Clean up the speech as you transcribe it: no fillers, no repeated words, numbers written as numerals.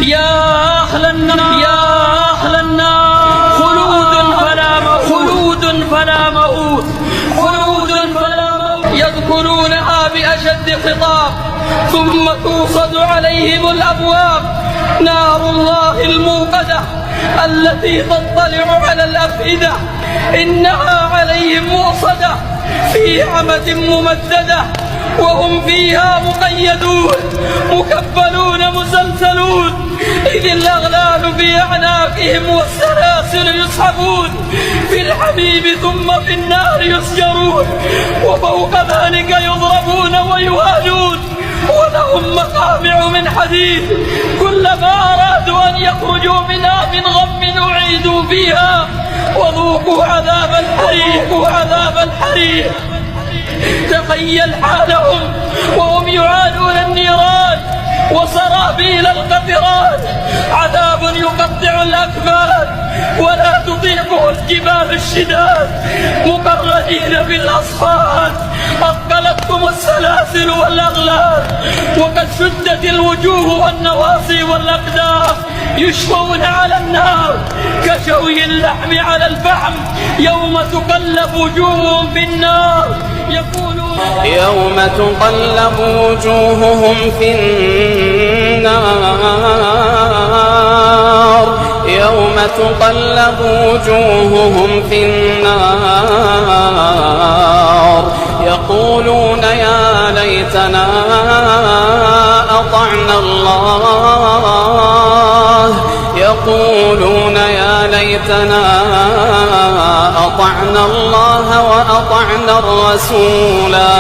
يا أهل النار خلود فلا موت يدخلونها بأشد خطاب ثم توصد عليهم الأبواب. نار الله الموقدة التي تطلع على الأفئدة إنها عليهم مؤصدة في عمد ممددة وهم فيها مقيدون مكبلون مسلسلون إذ الأغلال في أعناقهم والسلاسل يسحبون في الحميم ثم في النار يسجرون وفوق ذلك يضربون ويهانون ولهم مقامع من حديد كلما أرادوا أن يخرجوا منها من غم أعيدوا فيها وذوقوا عذاب الحريق. تخيل حالهم وهم يعانون النيران وسرابيل القطران، عذاب يقطع الأكباد ولا تطيقه الجبال الشداد، مقرنين بالأصفاد أثقلتكم السلاسل والأغلال وقد شدت الوجوه والنواصي والأقدام، يشوون على النار كشوي اللحم على الفحم يوم تقلب وجوههم في النار. يوم تقلب وجوههم في النار يوم تقلب وجوههم في النار يقولون يا ليتنا أطعنا الله يقولون يا ليتنا أطعنا الله وأطعنا الرسولا.